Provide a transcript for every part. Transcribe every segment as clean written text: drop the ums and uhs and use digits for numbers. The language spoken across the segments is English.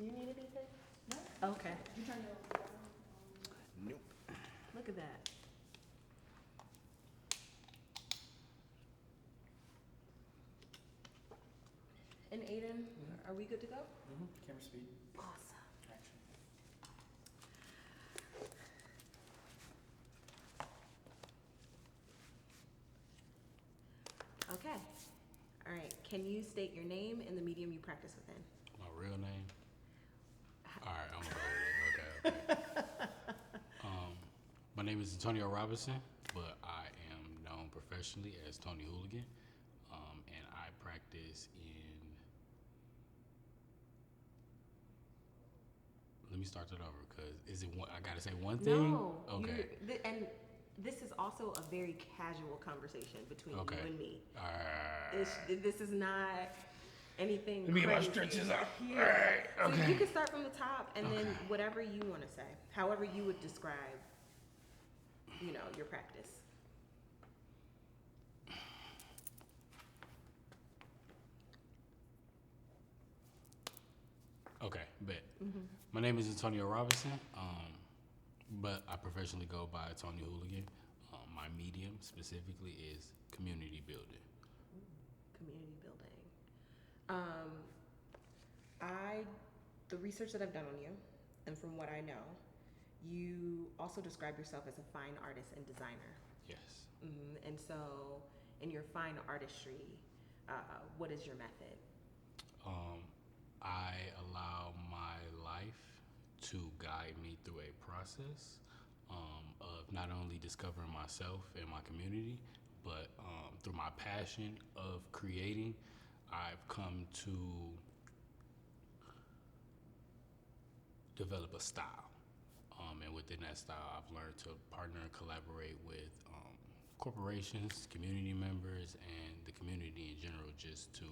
Do you need anything? No. Okay. Did you turn your Nope. Look at that. And Aiden, are we good to go? Camera speed. Awesome. Action. Okay. All right. Can you state your name and the medium you practice within? My real name? All right, I'm gonna go with it. Okay. My name is Tony Whlgn, but I am known professionally as Tony Whlgn, and I practice in. Let me start that over, cause is it one? I gotta say one thing. No. Okay. And this is also a very casual conversation between Okay. you and me. Alright. This is not anything. Let me get my crazy. stretches out. Yeah. Alright, So okay. you can start from the top, and then Okay. whatever you want to say, however you would describe, your practice. Okay, bet. My name is Antonio Robinson, but I professionally go by Tony Whlgn. My medium specifically is community building. Community building. The research that I've done on you, and from what I know, you also describe yourself as a fine artist and designer. Yes. And so, in your fine artistry, what is your method? I allow my life to guide me through a process of not only discovering myself and my community, but through my passion of creating, I've come to develop a style. And within that style, I've learned to partner and collaborate with corporations, community members, and the community in general, just to,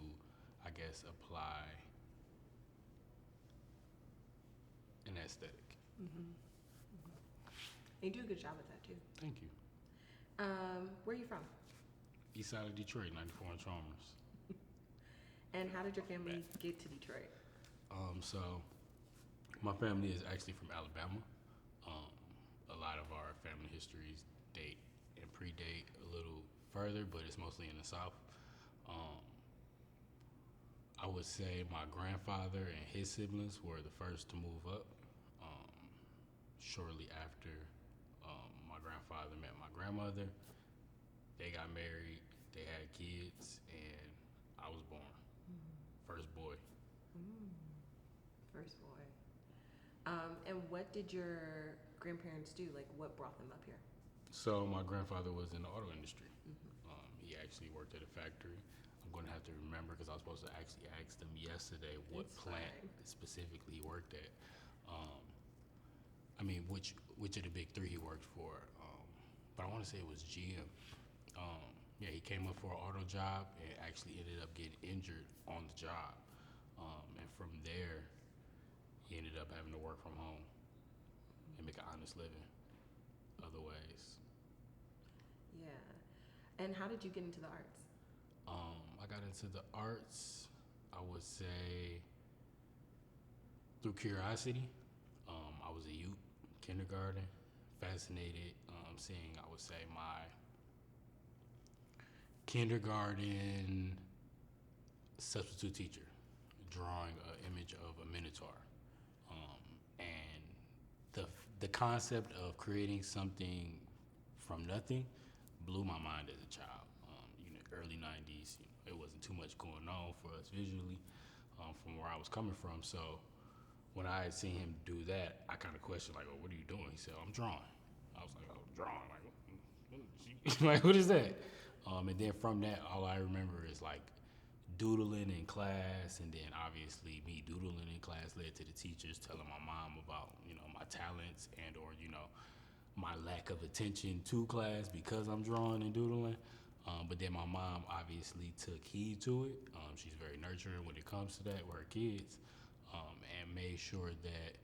I guess, apply an aesthetic. You do a good job at that too. Thank you. Where are you from? East side of Detroit, 94 and Chalmers. And how did your family get to Detroit? So my family is actually from Alabama. A lot of our family histories date and predate a little further, but it's mostly in the South. I would say my grandfather and his siblings were the first to move up. Shortly after my grandfather met my grandmother, they got married, they had kids, and I was born. First boy. First boy. And what did your grandparents do? Like, what brought them up here? So my grandfather was in the auto industry. He actually worked at a factory. I'm going to have to remember because I was supposed to actually ask them yesterday what It's plant fine. specifically he worked at. I mean, which of the big three he worked for, but I want to say it was GM. Yeah, he came up for an auto job and actually ended up getting injured on the job. And from there, he ended up having to work from home and make an honest living other ways. Yeah. And how did you get into the arts? I got into the arts, I would say, through curiosity. I was a youth, kindergarten, fascinated, seeing, I would say, my kindergarten substitute teacher drawing an image of a minotaur. And the concept of creating something from nothing blew my mind as a child. Early 90s, it wasn't too much going on for us visually from where I was coming from. So when I had seen him do that, I kind of questioned, like, "Oh, what are you doing?" He said, "I'm drawing." I was like, "Oh, drawing? Like, what is that?" And then from that, all I remember is like doodling in class, and then obviously me doodling in class led to the teachers telling my mom about my talents and or my lack of attention to class because I'm drawing and doodling. But then my mom obviously took heed to it. She's very nurturing when it comes to that with her kids, and made sure that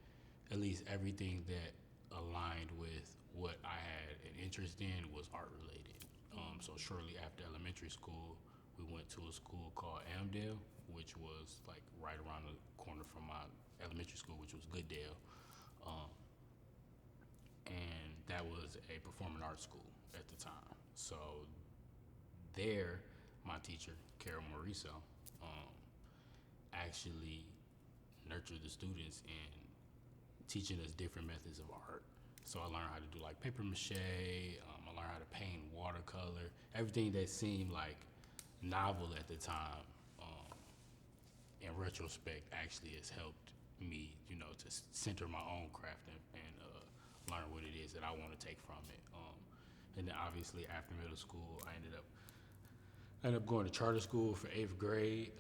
at least everything that aligned with what I had an interest in was art related. So shortly after elementary school, we went to a school called Amdale, which was like right around the corner from my elementary school. school, which was Goodale. Um, and that was a performing arts school at the time. So there, my teacher, Carol Mauricio, actually nurtured the students in teaching us different methods of art. So I learned how to do like paper mache, I learned how to paint watercolor, everything that seemed like novel at the time, in retrospect actually has helped me, to center my own craft and learn what it is that I want to take from it. And then obviously after middle school, I ended up going to charter school for 8th grade.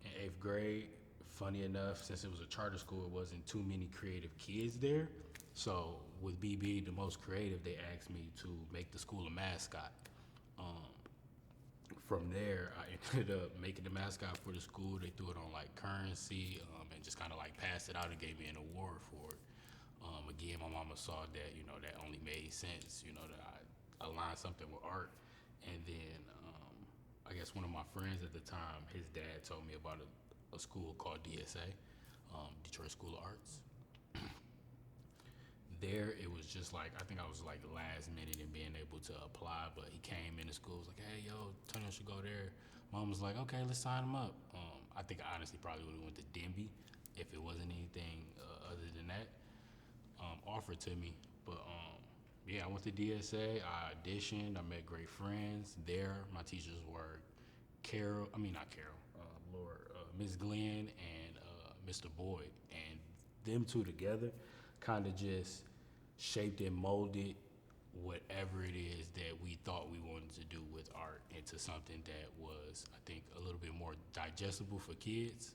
In 8th grade, funny enough, since it was a charter school, it wasn't too many creative kids there. So with BB, the most creative, they asked me to make the school a mascot. From there, I ended up making the mascot for the school. They threw it on like currency, and just kind of like passed it out and gave me an award for it. Again, my mama saw that, that only made sense, that I aligned something with art. And then I guess one of my friends at the time, his dad told me about a school called DSA, Detroit School of Arts. There, it was just like, I think I was like last minute in being able to apply, but he came into school, was like, hey, yo, Tony should go there. Mom was like, okay, let's sign him up. I think I honestly probably would have went to Denby if it wasn't anything other than that offered to me. But yeah, I went to DSA, I auditioned, I met great friends. There, my teachers were Miss Glenn and Mr. Boyd. And them two together kind of just shaped and molded whatever it is that we thought we wanted to do with art into something that was, I think, a little bit more digestible for kids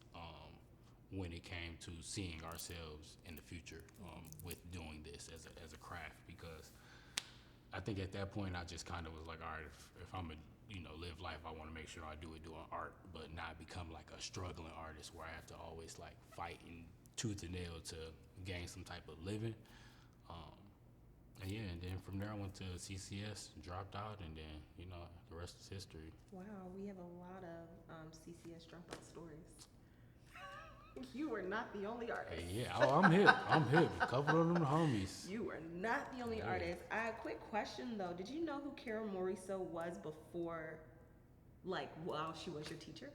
when it came to seeing ourselves in the future with doing this as a craft. Because I think at that point I just kind of was like, all right, if I'm a live life, I want to make sure I do it doing art, but not become like a struggling artist where I have to always like fight and tooth and nail to gain some type of living. And yeah, and then from there I went to CCS, dropped out, and then, the rest is history. Wow, we have a lot of CCS dropout stories. You were not the only artist. Hey, yeah, I'm hip. A couple of them homies. You were not the only artist. Quick question though, did you know who Carol Mauricio was before, like, while she was your teacher?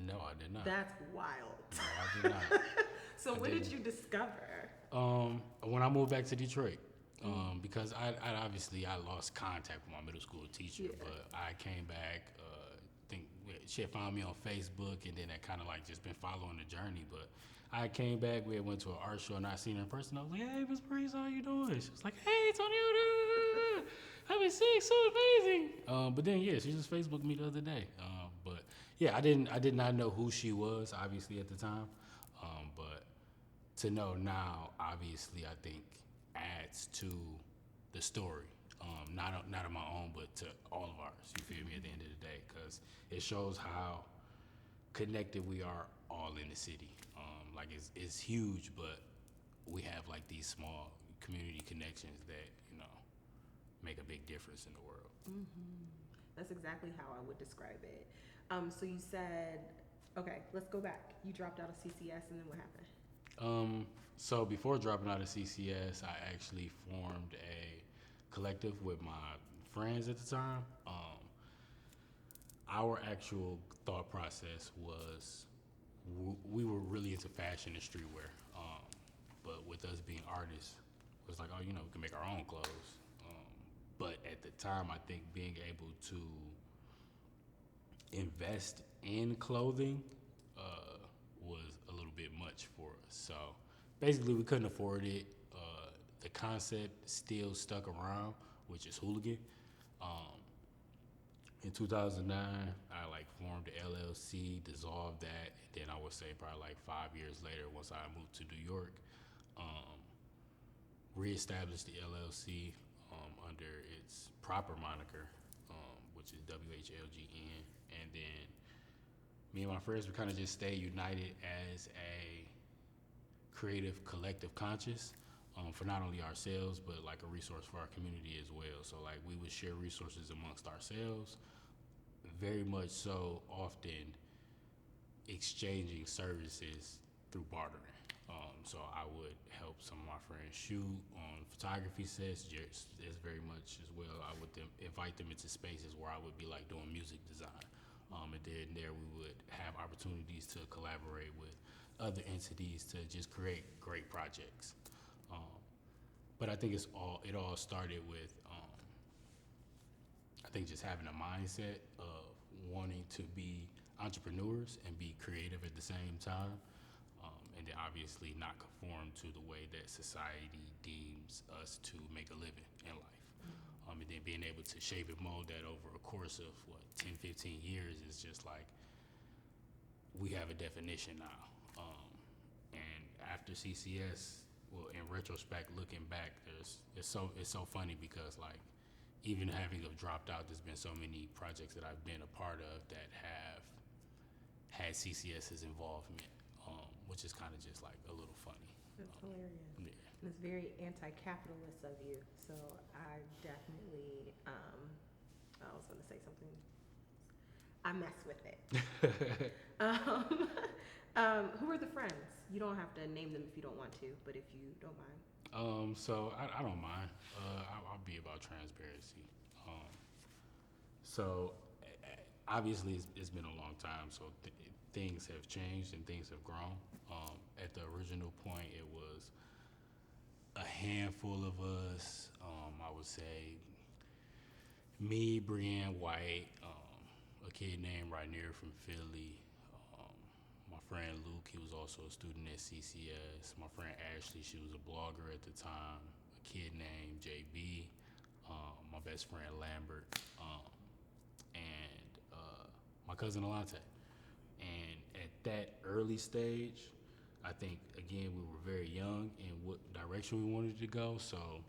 No, I did not. That's wild. No, I did not. So when did you discover? When I moved back to Detroit. Because I obviously lost contact with my middle school teacher, but I came back, think she had found me on Facebook, and then I kind of like just been following the journey. But I came back, we had went to an art show and I seen her in person. I was like, hey, Miss Breeze, how you doing? She was like, hey, Tony, I've been seeing so amazing. But then, yeah, she just Facebooked me the other day. But yeah, I did not know who she was, obviously, at the time. But to know now, obviously, I think adds to the story, not of my own, but to all of ours. You feel me? At the end of the day, because it shows how connected we are all in the city. Like it's huge, but we have like these small community connections that make a big difference in the world. Mm-hmm. That's exactly how I would describe it. So you said, okay, let's go back. You dropped out of CCS, and then what happened? So before dropping out of CCS, I actually formed a collective with my friends at the time. Our actual thought process was we were really into fashion and streetwear. But with us being artists, it was like, we can make our own clothes. But at the time, I think being able to invest in clothing was a little bit much for us. So basically, we couldn't afford it. The concept still stuck around, which is Whlgn. In 2009, I formed the LLC, dissolved that, and then I would say probably 5 years later, once I moved to New York, reestablished the LLC under its proper moniker, which is WHLGN, and then me and my friends would kind of just stay united as a creative collective conscious for not only ourselves, but a resource for our community as well. So we would share resources amongst ourselves, very much so often exchanging services through bartering. So I would help some of my friends shoot on photography sets, just as very much as well. I would invite them into spaces where I would be like doing music design. And then there we would have opportunities to collaborate with other entities to just create great projects. But I think it all started with, I think just having a mindset of wanting to be entrepreneurs and be creative at the same time. And then obviously not conform to the way that society deems us to make a living in life. And then being able to shape and mold that over a course of 10, 15 years is just like, we have a definition now. And after CCS, well, in retrospect, looking back, it's so funny because like, even having dropped out, there's been so many projects that I've been a part of that have had CCS's involvement. Which is kind of just like a little funny. That's hilarious. Yeah. And it's very anti-capitalist of you. So I definitely, I was going to say something. I mess with it. Who are the friends? You don't have to name them if you don't want to, but if you don't mind. So I don't mind. I'll be about transparency. So obviously it's been a long time. So things have changed and things have grown. At the original point, it was a handful of us. I would say me, Brienne White, a kid named Rainier from Philly, my friend Luke, he was also a student at CCS. My friend Ashley, she was a blogger at the time. A kid named JB, my best friend Lambert, and my cousin Alante. And at that early stage, I think, again, we were very young in what direction we wanted to go. So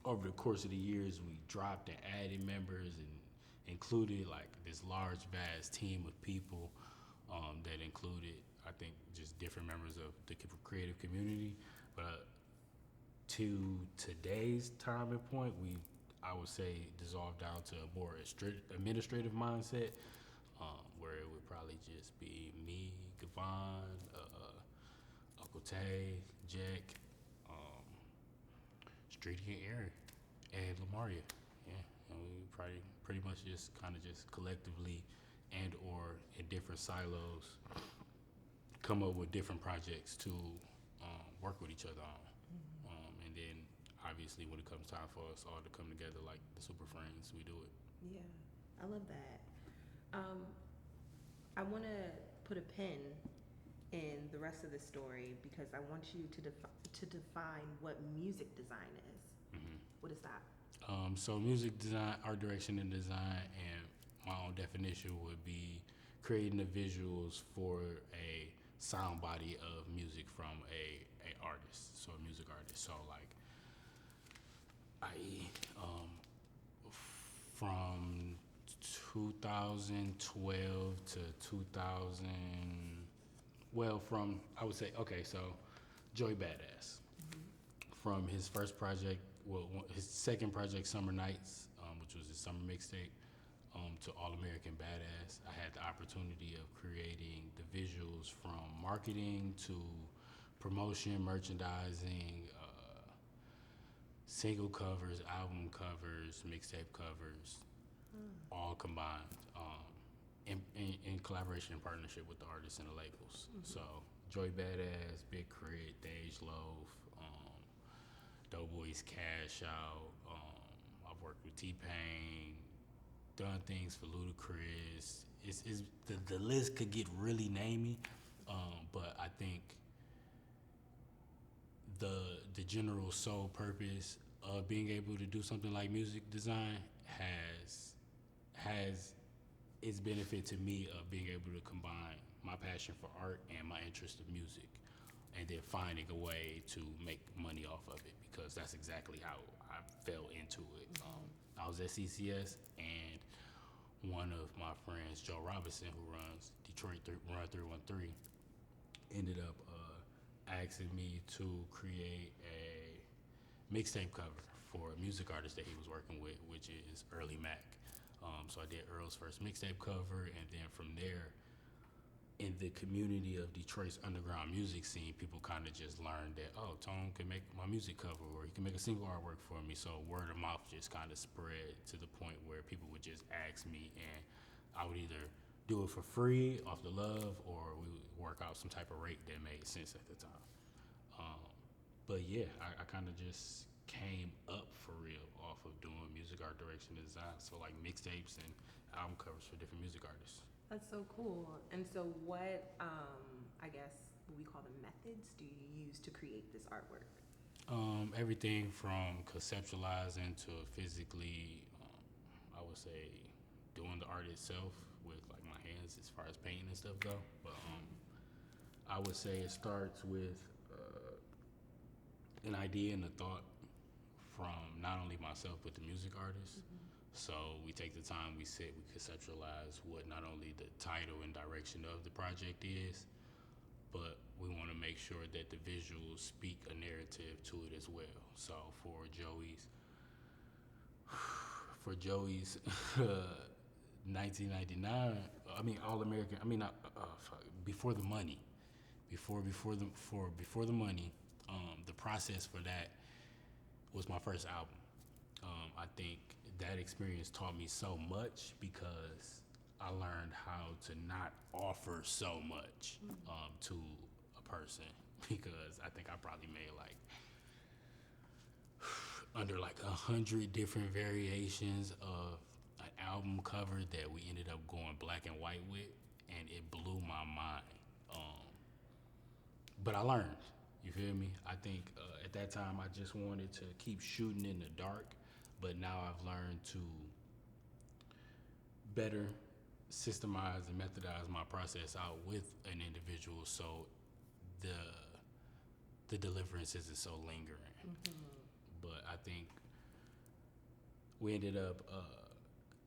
over the course of the years, we dropped and added members and included like this large, vast team of people that included, I think, just different members of the creative community. But to today's time and point, I would say, dissolved down to a more administrative mindset, where it would probably just be me, Gavon, Uncle Tay, Jack, Streety and Aaron, and Lamaria. Yeah, and we probably pretty much just kind of just collectively and or in different silos come up with different projects to work with each other on. And then obviously when it comes time for us all to come together like the Super Friends, we do it. Yeah, I love that. I want to put a pin in the rest of the story because I want you to define what music design is. Mm-hmm. What is that? So music design, art direction and design, and my own definition would be creating the visuals for a sound body of music from a artist, so a music artist. So like, i.e., from 2012 to 2000, I would say, okay, so Joey Badass. From his first project, his second project, Summer Nights, which was his summer mixtape, to All American Badass, I had the opportunity of creating the visuals from marketing to promotion, merchandising, single covers, album covers, mixtape covers, all combined, in collaboration and partnership with the artists and the labels. So Joey Badass, Big Crit, Dej Loaf, Doughboys Cash Out. I've worked with T-Pain, done things for Ludacris. The list could get really namey, but I think the general sole purpose of being able to do something like music design has its benefit to me of being able to combine my passion for art and my interest of music, and then finding a way to make money off of it, because that's exactly how I fell into it. I was at CCS, and one of my friends, Joe Robinson, who runs Detroit Run 313, ended up asking me to create a mixtape cover for a music artist that he was working with, which is Early Mac. So I did Earl's first mixtape cover, and then from there, in the community of Detroit's underground music scene, people kind of just learned that, oh, Tone can make my music cover, or he can make a single artwork for me. So word of mouth just kind of spread to the point where people would just ask me, and I would either do it for free off the love, or we would work out some type of rate that made sense at the time. But yeah, I kind of just came up for real off of doing music art direction and design. So like mixtapes and album covers for different music artists. That's so cool. And so what, I guess, what we call the methods do you use to create this artwork? Everything from conceptualizing to physically, I would say, doing the art itself with like my hands as far as painting and stuff go. But I would say it starts with an idea and a thought from not only myself but the music artist. So we take the time, we sit, we conceptualize what not only the title and direction of the project is, but we want to make sure that the visuals speak a narrative to it as well. So for Joey's 1999, All American, Before the Money, before the money, the process for that was my first album. I think that experience taught me so much because I learned how to not offer so much to a person, because I think I probably made like under like 100 different variations of an album cover that we ended up going black and white with, and it blew my mind. But I learned, you feel me? I think at that time I just wanted to keep shooting in the dark, but now I've learned to better systemize and methodize my process out with an individual, so the deliverance isn't so lingering. But I think we ended up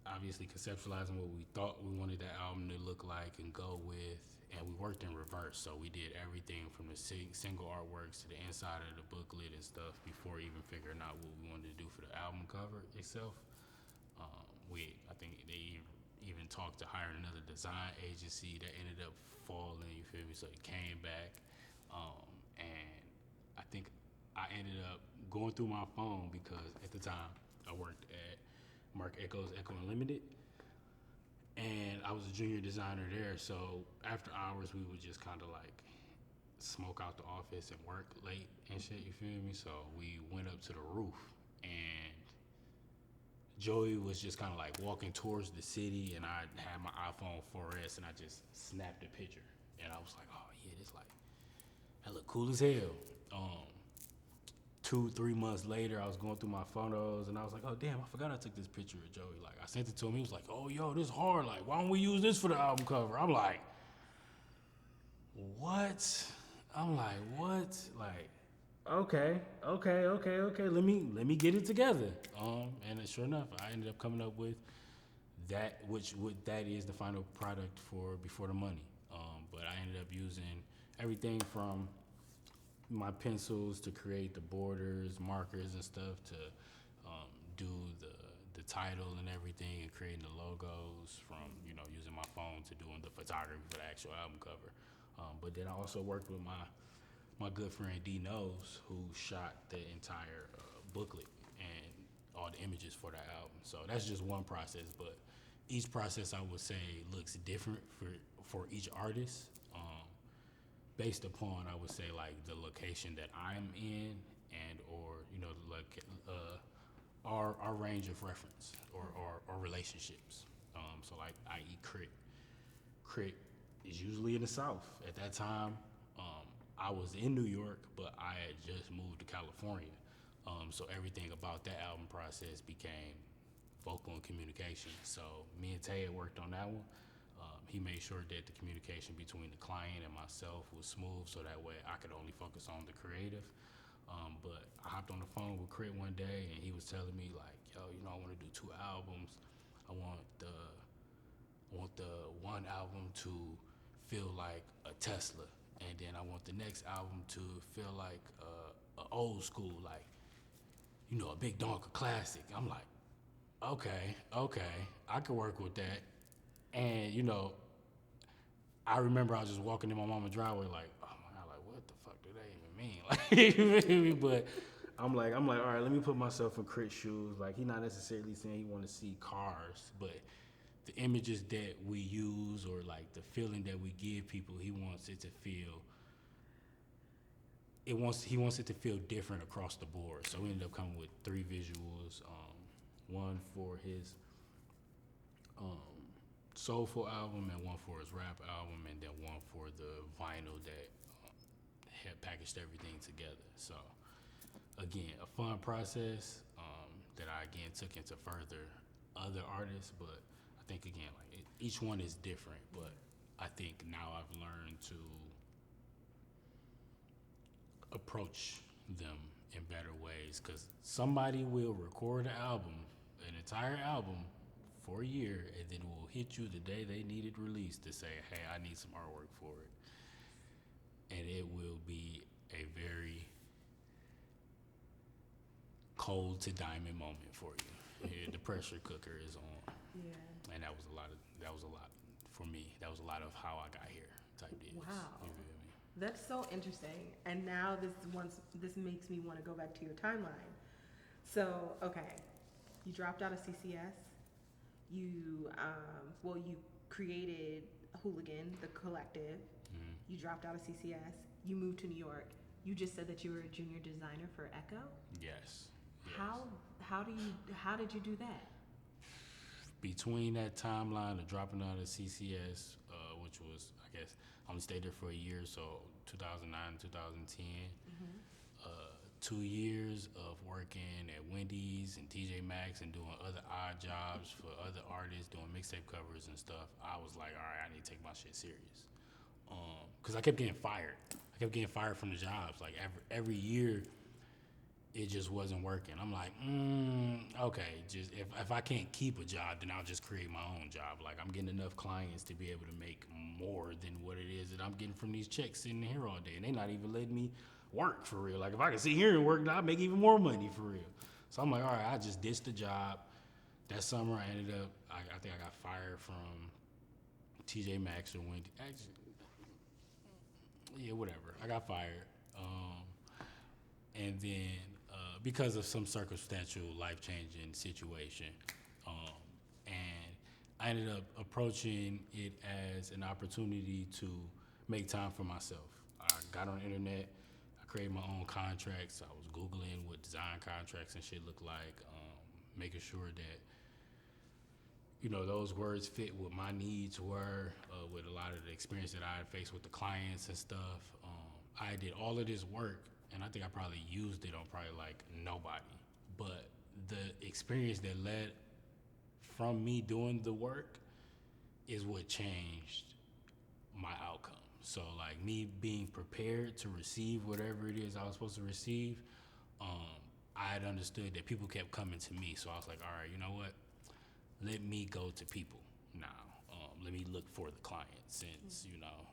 obviously conceptualizing what we thought we wanted that album to look like and go with, and we worked in reverse. So we did everything from the single artworks to the inside of the booklet and stuff before even figuring out what we wanted to do for the album cover itself. I think they even talked to hiring another design agency that ended up falling, you feel me? So it came back, and I think I ended up going through my phone because at the time I worked at Marc Ecko's Ecko Unlimited, and I was a junior designer there. So after hours, we would just kind of like smoke out the office and work late and shit, you feel me? So we went up to the roof, and Joey was just kind of like walking towards the city, and I had my iPhone 4S, and I just snapped a picture, and I was like, oh yeah, this like, that look cool as hell. 2-3 months later, I was going through my photos, and I was like, oh damn, I forgot I took this picture of Joey. Like, I sent it to him. He was like, oh yo, this hard. Like, why don't we use this for the album cover? I'm like, what? I'm like, what? Like, okay. Let me get it together. And sure enough, I ended up coming up with that, that is the final product for Before the Money. But I ended up using everything from my pencils to create the borders, markers, and stuff to do the title and everything, and creating the logos, from using my phone to doing the photography for the actual album cover. But then I also worked with my good friend D Knows, who shot the entire booklet and all the images for that album. So that's just one process, but each process I would say looks different for each artist, based upon, I would say, like the location that I'm in, and or our range of reference or relationships. So like, i.e. Crit is usually in the South. At that time, I was in New York, but I had just moved to California. So everything about that album process became vocal and communication. So me and Tay had worked on that one. He made sure that the communication between the client and myself was smooth, so that way I could only focus on the creative. But I hopped on the phone with Crit one day, and he was telling me like, yo, I want to do 2 albums. I want the one album to feel like a Tesla, and then I want the next album to feel like a old school, like, a big donker classic. I'm like, okay, I could work with that. And I remember I was just walking in my mama's driveway like, oh my God, like what the fuck do they even mean? Like, you feel me? But I'm like, all right, let me put myself in Crit's shoes. Like, he not necessarily saying he want to see cars, but the images that we use or like the feeling that we give people, he wants it to feel. He wants it to feel different across the board. So we ended up coming with 3 visuals. One for his soulful album, and one for his rap album, and then one for the vinyl that had packaged everything together. So again, a fun process that I again took into further other artists, but I think again like each one is different. But I think now I've learned to approach them in better ways, because somebody will record an entire album for a year, and then will hit you the day they need it released to say, hey, I need some artwork for it. And it will be a very cold to diamond moment for you. Yeah, the pressure cooker is on. Yeah. And that was a lot for me. That was a lot of how I got here type deals. Wow. You feel me? That's so interesting. And now this makes me want to go back to your timeline. So, okay, you dropped out of CCS. You you created Whlgn, the collective. Mm-hmm. You dropped out of CCS. You moved to New York. You just said that you were a junior designer for Ecko. Yes. How did you do that? Between that timeline of dropping out of CCS, which was, I guess, I only stayed there for a year, so 2009, 2010. 2 years of working at Wendy's and TJ Maxx and doing other odd jobs for other artists, doing mixtape covers and stuff. I was like, all right, I need to take my shit serious. Because I kept getting fired. I kept getting fired from the jobs. Like every year, it just wasn't working. I'm like, okay, just if I can't keep a job, then I'll just create my own job. Like, I'm getting enough clients to be able to make more than what it is that I'm getting from these checks sitting here all day. And they not even letting me work for real. Like, if I can sit here and work, I'll make even more money for real. So I'm like, all right, I just ditched the job. That summer, I ended up, I think I got fired from TJ Maxx or Wendy. Actually, yeah, whatever. I got fired. And then because of some circumstantial life-changing situation, and I ended up approaching it as an opportunity to make time for myself. I got on the internet. I created my own contracts. I was Googling what design contracts and shit look like, making sure that, you know, those words fit what my needs were, with a lot of the experience that I had faced with the clients and stuff. I did all of this work, and I think I probably used it on probably like nobody. But the experience that led from me doing the work is what changed my outcome. So like me being prepared to receive whatever it is I was supposed to receive, I had understood that people kept coming to me. So I was like, all right, you know what? Let me go to people now. Let me look for the client, since, you know,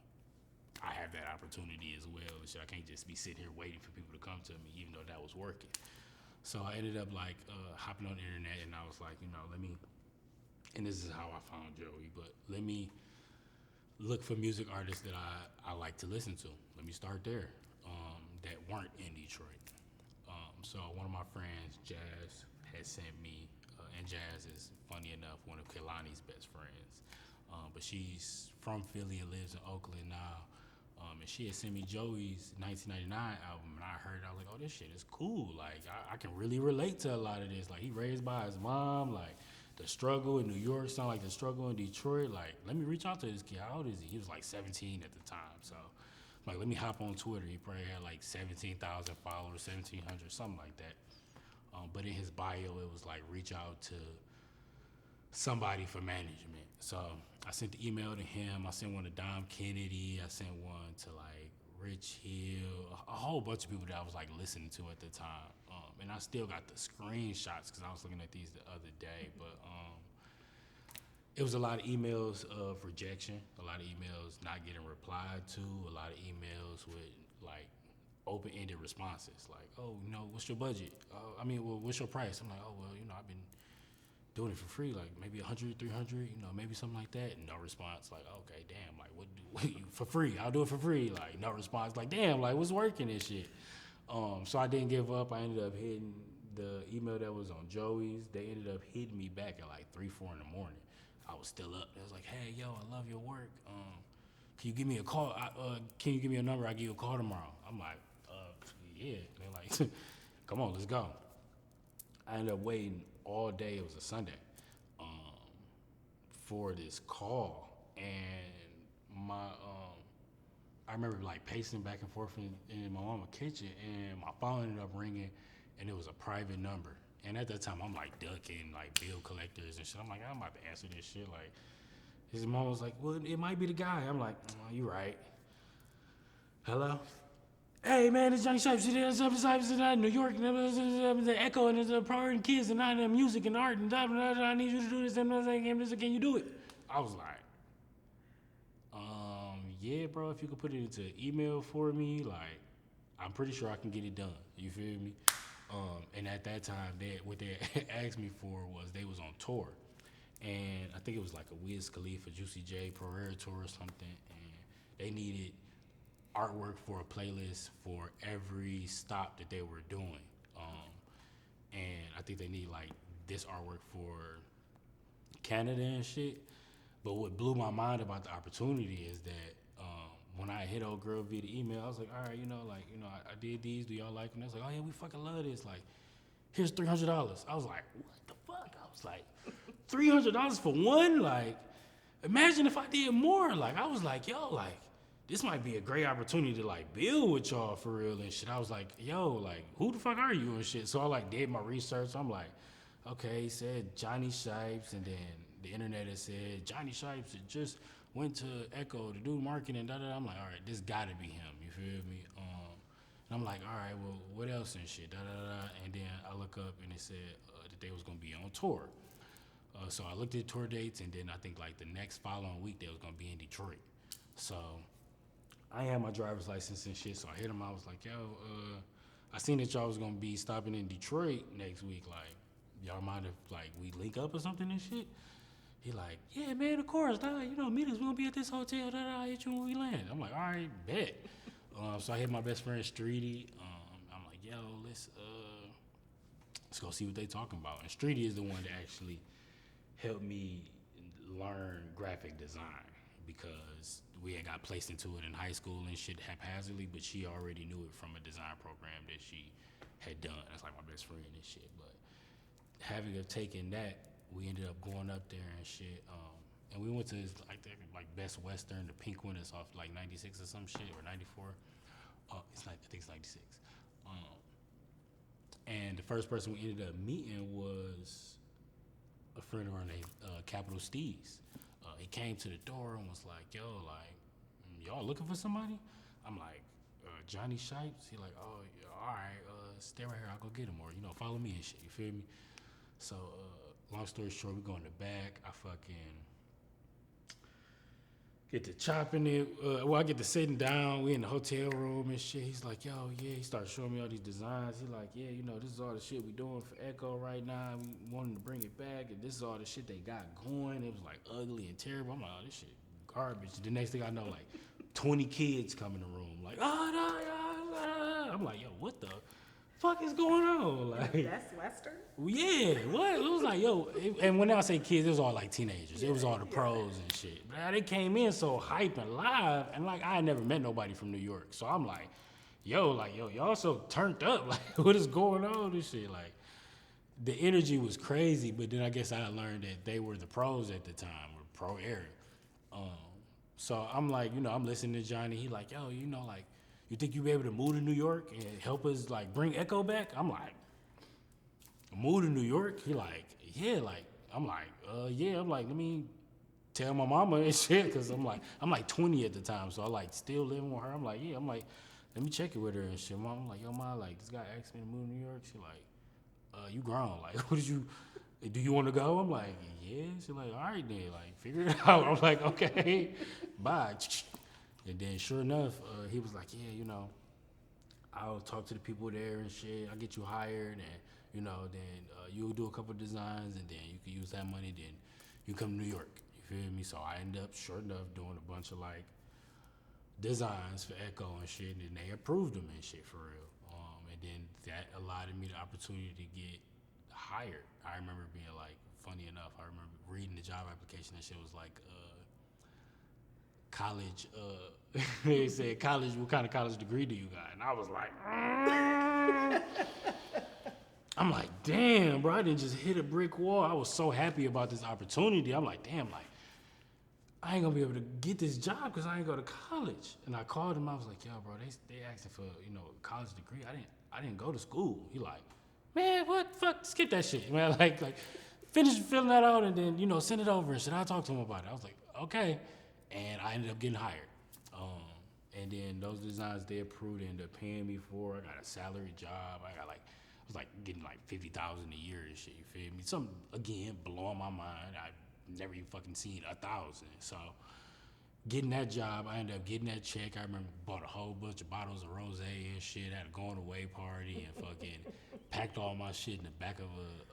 I have that opportunity as well. So I can't just be sitting here waiting for people to come to me, even though that was working. So I ended up like hopping on the internet, and I was like, you know, and this is how I found Joey, but let me look for music artists that I like to listen to. Let me start there, that weren't in Detroit. So one of my friends, Jazz, had sent me, and Jazz is, funny enough, one of Kehlani's best friends. But she's from Philly and lives in Oakland now. And she had sent me Joey's 1999 album, and I heard it. I was like, oh, this shit is cool. Like, I can really relate to a lot of this. Like, he raised by his mom. Like, the struggle in New York sound like the struggle in Detroit. Like, let me reach out to this kid. How old is he? He was like 17 at the time. So, like, let me hop on Twitter. He probably had like 17,000 followers, 1,700, something like that. But in his bio, it was like, reach out to somebody for management. So I sent the email to him. I sent one to Dom Kennedy. I sent one to like Rich Hill, a whole bunch of people that I was like listening to at the time. And I still got the screenshots because I was looking at these the other day. But it was a lot of emails of rejection, a lot of emails not getting replied to, a lot of emails with like open-ended responses, like, oh, you know, what's your budget? What's your price? I'm like, oh, well, you know, I've been doing it for free, like maybe 100, 300, you know, maybe something like that. And no response, like, okay, damn, like what you for free? I'll do it for free. Like no response, like damn, like what's working and shit. So I didn't give up. I ended up hitting the email that was on Joey's. They ended up hitting me back at like 3, 4 in the morning. I was still up. They was like, hey, yo, I love your work. Can you give me a call? Can you give me a number? I'll give you a call tomorrow. I'm like, yeah. They're like, come on, let's go. I ended up waiting all day. It was a Sunday for this call, and I remember like pacing back and forth in my mama's kitchen, and my phone ended up ringing, and it was a private number. And at that time, I'm like ducking like bill collectors and shit. I'm like, I'm about to answer this shit. Like, his mom was like, well, it might be the guy. I'm like, oh, you right. Hello? Hey man, it's Johnny Shipes. It's New York, the Echo, and the Priority Kids, and the music and art, and I need you to do this, and can you do it? I was like, yeah, bro, if you could put it into an email for me, like, I'm pretty sure I can get it done. You feel me? And at that time, what they asked me for was they was on tour. And I think it was like a Wiz Khalifa, Juicy J, Pereira tour or something. And they needed artwork for a playlist for every stop that they were doing. And I think they need like this artwork for Canada and shit. But what blew my mind about the opportunity is that when I hit old girl via the email, I was like, all right, I did these. Do y'all like them? They was like, oh yeah, we fucking love this. Like, here's $300. I was like, what the fuck? I was like, $300 for one? Like, imagine if I did more. Like, I was like, yo, like, this might be a great opportunity to like build with y'all for real and shit. I was like, yo, like, who the fuck are you and shit? So I like did my research. I'm like, okay, he said Johnny Shipes, and then the internet had said Johnny Shipes had just went to Echo to do marketing, da-da-da. I'm like, all right, this gotta be him, you feel me? And I'm like, all right, well, what else and shit, da-da-da. And then I look up and it said that they was gonna be on tour. So I looked at tour dates, and then I think like the next following week they was gonna be in Detroit. So I had my driver's license and shit, so I hit him. I was like, yo, I seen that y'all was gonna be stopping in Detroit next week. Like, y'all mind if like we link up or something and shit? He like, yeah, man, of course, meet us. We're gonna be at this hotel. I'll hit you when we land. I'm like, all right, bet. So I hit my best friend Streety. I'm like, yo, let's go see what they talking about. And Streety is the one that actually helped me learn graphic design, because we had got placed into it in high school and shit haphazardly, but she already knew it from a design program that she had done. That's like my best friend and shit. But having taken that, we ended up going up there and shit. And we went to this, like Best Western, the pink one that's off like 96 or some shit, or 94. I think it's 96. And the first person we ended up meeting was a friend of ours named Capital Steez. He came to the door and was like, yo, like, y'all looking for somebody? I'm like, Johnny Shipes? He like, oh, yeah, all right, stay right here, I'll go get him, or, follow me and shit, you feel me? So, long story short, we go in the back. I fucking get to chopping it. I get to sitting down. We in the hotel room and shit. He's like, yo, yeah. He starts showing me all these designs. He like, yeah, this is all the shit we doing for Echo right now. We wanted to bring it back, and this is all the shit they got going. It was like ugly and terrible. I'm like, oh, this shit garbage. The next thing I know, like 20 kids come in the room. Like, I'm like, yo, what the fuck is going on? Like, Best Western? Yeah, what? It was like, yo, and when I say kids, it was all like teenagers. It was all the pros and shit. But they came in so hype and live, and like I had never met nobody from New York. So I'm like, yo, y'all so turned up. Like, what is going on and shit? Like, the energy was crazy, but then I guess I learned that they were the pros at the time, or pro era. So I'm like, I'm listening to Johnny. He like, yo, like, you think you'll be able to move to New York and help us like bring Echo back? I'm like, move to New York? He like, yeah, like, I'm like, yeah. I'm like, let me tell my mama and shit, because I'm like 20 at the time, so I like still living with her. I'm like, yeah, I'm like, let me check it with her and shit. I'm like, yo, ma, like, this guy asked me to move to New York. She like, you grown. Like, do you want to go? I'm like, yeah. She like, all right then, like, figure it out. I'm like, okay, bye. And then sure enough, he was like, yeah, I'll talk to the people there and shit. I'll get you hired, and you know, then you'll do a couple designs, and then you can use that money. Then you come to New York. You feel me? So I ended up, short enough, doing a bunch of like designs for Ecko and shit, and they approved them and shit for real. And then that allowed me the opportunity to get hired. I remember being like, funny enough, I remember reading the job application. That shit was like college. They said college. What kind of college degree do you got? And I was like, I'm like, damn, bro, I didn't just hit a brick wall. I was so happy about this opportunity. I'm like, damn, like, I ain't gonna be able to get this job because I ain't go to college. And I called him. I was like, yo, bro, they asking for, you know, a college degree. I didn't go to school. He like, man, what? Fuck, skip that shit, man. Like, finish filling that out and then, you know, send it over and shit. I'll talk to him about it. I was like, okay. And I ended up getting hired. And then those designs they approved, they ended up paying me for. I got a salary job. I was like getting like $50,000 a year and shit. You feel me? Something again blowing my mind. I never even fucking seen 1,000. So getting that job, I ended up getting that check. I remember bought a whole bunch of bottles of rosé and shit. Had a going away party and fucking packed all my shit in the back of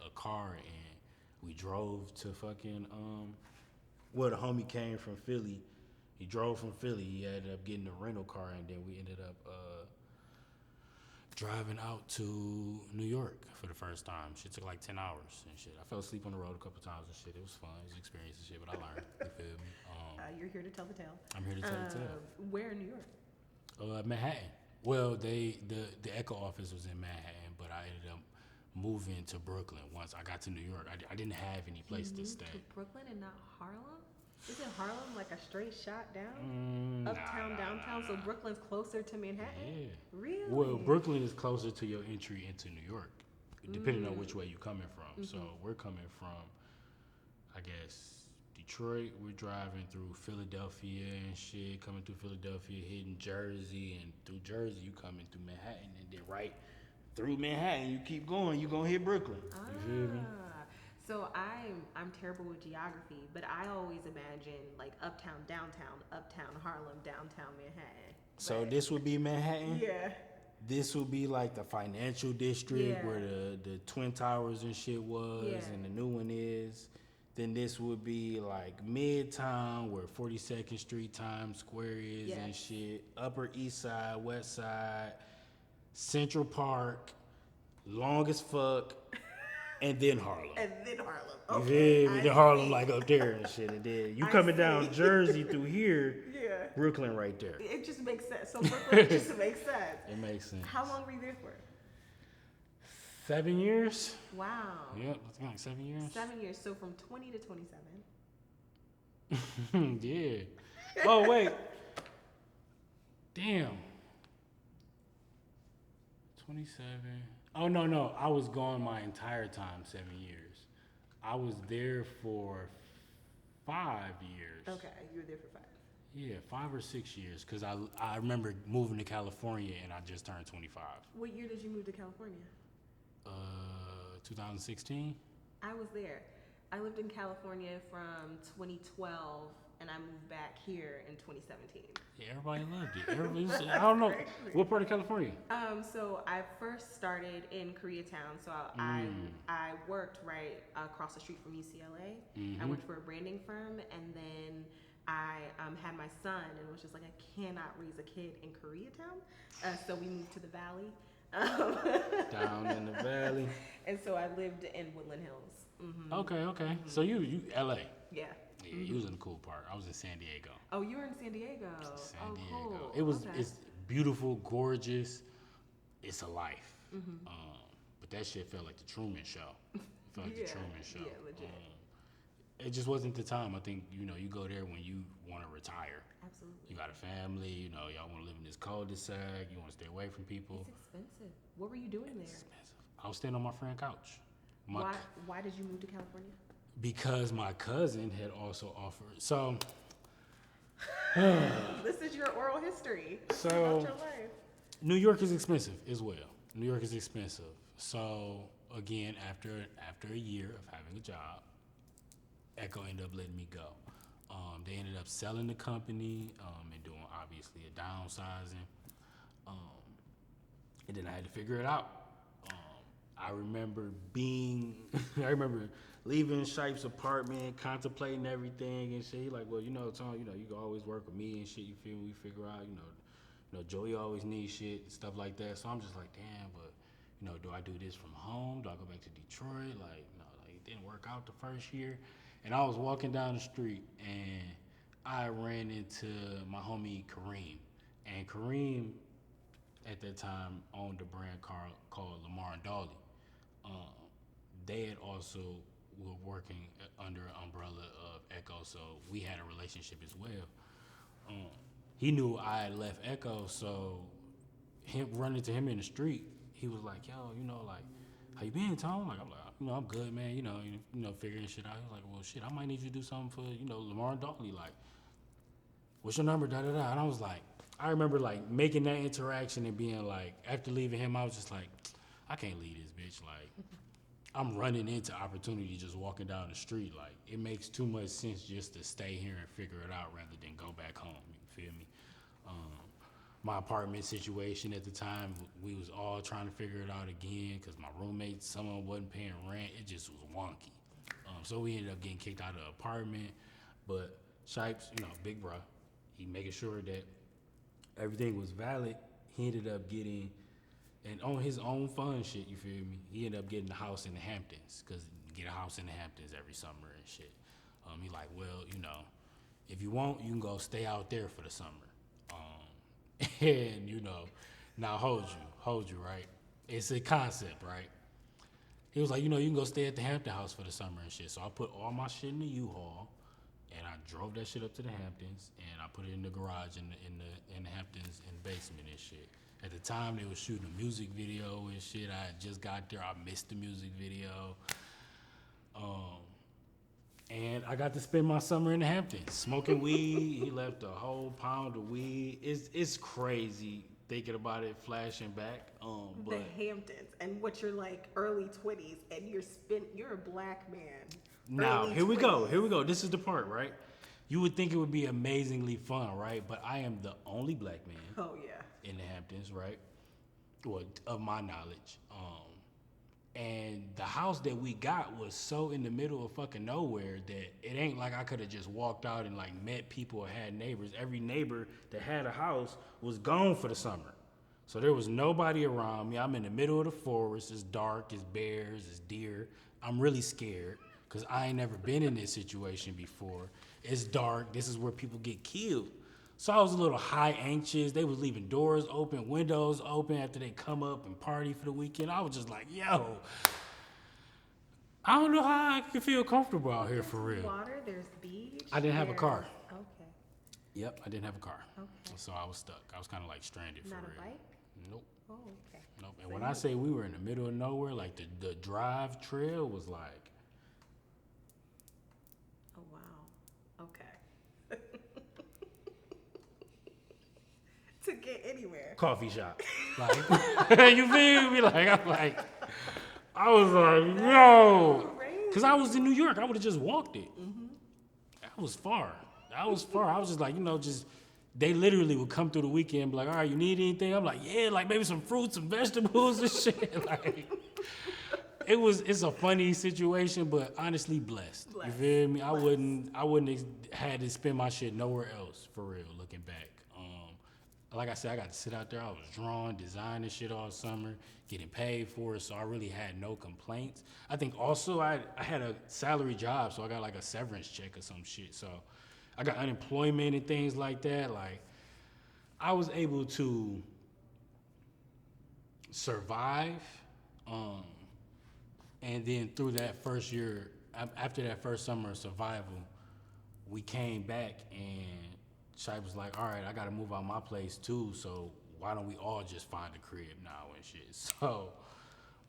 a car, and we drove to fucking well, the homie came from Philly. He drove from Philly. He ended up getting a rental car, and then we ended up driving out to New York for the first time. Shit took like 10 hours and shit. I fell asleep on the road a couple times and shit. It was fun. It was an experience and shit, but I learned. You feel me? You're here to tell the tale. I'm here to tell the tale. Where in New York? Manhattan. Well, the Ecko office was in Manhattan, but I ended up moving to Brooklyn once I got to New York. I didn't have any place to stay. To Brooklyn and not Harlem? Isn't Harlem like a straight shot down? Uptown, downtown? So Brooklyn's closer to Manhattan? Yeah. Really? Well, Brooklyn is closer to your entry into New York, depending on which way you're coming from. So we're coming from, I guess, Detroit. We're driving through Philadelphia and shit, coming through Philadelphia, hitting Jersey, and through Jersey you coming through Manhattan, and then right through Manhattan you keep going, you gonna hit Brooklyn. You feel me? So I'm terrible with geography, but I always imagine like uptown, downtown, uptown Harlem, downtown Manhattan. So this would be Manhattan? Yeah. This would be like the financial district Yeah. where the Twin Towers and shit was, Yeah. and the new one is. Then this would be like Midtown where 42nd Street, Times Square is and Yes. shit. Upper East Side, West Side, Central Park, long as fuck, and then Harlem. And then Harlem. You Okay. feel me? Then Harlem like up there and shit. And then you coming down Jersey through here, Yeah. Brooklyn right there. It just makes sense. So Brooklyn just makes sense. It makes sense. How long were you there for? 7 years? Wow. Yep, it's like 7 years. 7 years. So from 20 to 27. Yeah. Oh, wait. Damn. 27. Oh, no. I was gone my entire time, 7 years. I was there for 5 years. Okay, you were there for 5. Yeah, 5 or 6 years. Because I remember moving to California and I just turned 25. What year did you move to California? 2016. I was there. I lived in California from 2012, and I moved back here in 2017. Yeah, everybody loved it. I don't know. What part of California? So I first started in Koreatown. So I worked right across the street from UCLA. I worked for a branding firm, and then I had my son, and was just like, I cannot raise a kid in Koreatown. So we moved to the Valley. Down in the valley. And so I lived in Woodland Hills. Mm-hmm. Okay. So you LA. Yeah. Yeah, you was in the cool part. I was in San Diego. Oh, you were in San Diego. San Diego. Cool. It was Okay. it's beautiful, gorgeous. It's a life. But that shit felt like the Truman Show. It felt like the Truman Show. Yeah, legit. It just wasn't the time. I think you go there when you want to retire. Absolutely. You got a family. Y'all want to live in this cul-de-sac. You want to stay away from people. It's expensive. What were you doing there? Expensive. I was staying on my friend's couch. Why did you move to California? Because my cousin had also offered. So. This is your oral history So. about your life. New York is expensive as well. New York is expensive. So again, after a year of having a job, Ecko ended up letting me go. They ended up selling the company and doing obviously a downsizing. And then I had to figure it out. I remember being, I remember leaving Shipe's apartment, contemplating everything and shit. He like, well, Tony, you can always work with me and shit. You feel me? We figure out, Joey always needs shit, stuff like that. So I'm just like, damn, but do I do this from home? Do I go back to Detroit? Like, it didn't work out the first year. And I was walking down the street and I ran into my homie Kareem. And Kareem, at that time, owned a brand called Lamar and Dolly. They had also were working under an umbrella of Ecko, so we had a relationship as well. He knew I had left Ecko, so him running to him in the street, he was like, yo, like, how you been, Tom? Like, I'm like, I'm good, man, figuring shit out. He was like, well, shit, I might need you to do something for, Lamar and Dolly, like, what's your number, da-da-da. And I was like, I remember, like, making that interaction and being like, after leaving him, I was just like, I can't leave this bitch, like, I'm running into opportunity just walking down the street. Like, it makes too much sense just to stay here and figure it out rather than go back home. You feel me? My apartment situation at the time, we was all trying to figure it out again because my roommates, some of them wasn't paying rent. It just was wonky. So we ended up getting kicked out of the apartment. But Shipes, big bro, he making sure that everything was valid. He ended up getting, and on his own fun shit, you feel me? He ended up getting a house in the Hamptons, because you get a house in the Hamptons every summer and shit. He like, well, if you want, you can go stay out there for the summer. And, now hold you, right? It's a concept, right? He was like, you can go stay at the Hampton house for the summer and shit. So I put all my shit in the U-Haul, and I drove that shit up to the Hamptons, and I put it in the garage in the Hamptons in the basement and shit. At the time, they were shooting a music video and shit. I had just got there. I missed the music video. And I got to spend my summer in the Hamptons, smoking weed. He left a whole pound of weed. It's crazy thinking about it, flashing back. The Hamptons, and what you're like early 20s, and you're a black man. Now, here we go. This is the part, right? You would think it would be amazingly fun, right? But I am the only black man. Oh, yeah. In the Hamptons, right? Well, of my knowledge. And the house that we got was so in the middle of fucking nowhere that it ain't like I could have just walked out and like met people or had neighbors. Every neighbor that had a house was gone for the summer. So there was nobody around me. I'm in the middle of the forest. It's dark, it's bears, it's deer. I'm really scared because I ain't never been in this situation before. It's dark. This is where people get killed. So I was a little high anxious. They was leaving doors open, windows open after they come up and party for the weekend. I was just like, yo, I don't know how I can feel comfortable out here for real. Water, there's beach. I didn't have a car. Okay. Yep, I didn't have a car. Okay. So I was stuck. I was kind of like stranded for real. Not a bike? Nope. Oh, okay. Nope. And when I say we were in the middle of nowhere, like the drive trail was like. Oh, wow. Okay. To get anywhere. Coffee shop. Like, you feel me? Like, I was like, yo. Because I was in New York. I would have just walked it. Mm-hmm. That was far. I was just like, they literally would come through the weekend and be like, all right, you need anything? I'm like, yeah, like maybe some fruits and vegetables and shit. Like, it's a funny situation, but honestly blessed. You feel me? I wouldn't have had to spend my shit nowhere else, for real, looking back. Like I said, I got to sit out there. I was drawing, designing shit all summer, getting paid for it, so I really had no complaints. I think also I had a salary job, so I got like a severance check or some shit. So I got unemployment and things like that. Like, I was able to survive. And then through that first year, after that first summer of survival, we came back and Shipe was like, all right, I got to move out my place too, so why don't we all just find a crib now and shit. So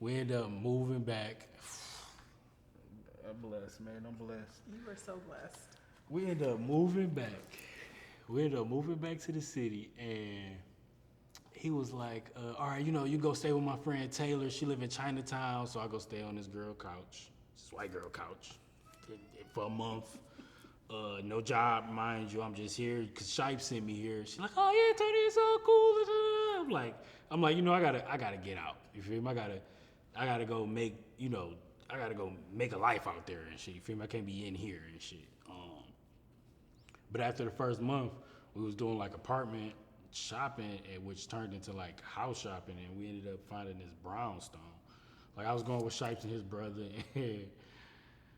we ended up moving back. I'm blessed, man. I'm blessed. You are so blessed. We ended up moving back. To the city, and he was like, all right, you go stay with my friend Taylor. She live in Chinatown, so I go stay on this girl couch, this white girl couch, for a month. No job, mind you. I'm just here because Shipe sent me here. She's like, oh yeah, Tony, it's so cool. I'm like, I gotta get out. You feel me? I gotta go make, I gotta go make a life out there and shit. You feel me? I can't be in here and shit. But after the first month, we was doing like apartment shopping, which turned into like house shopping, and we ended up finding this brownstone. Like I was going with Shipes and his brother, and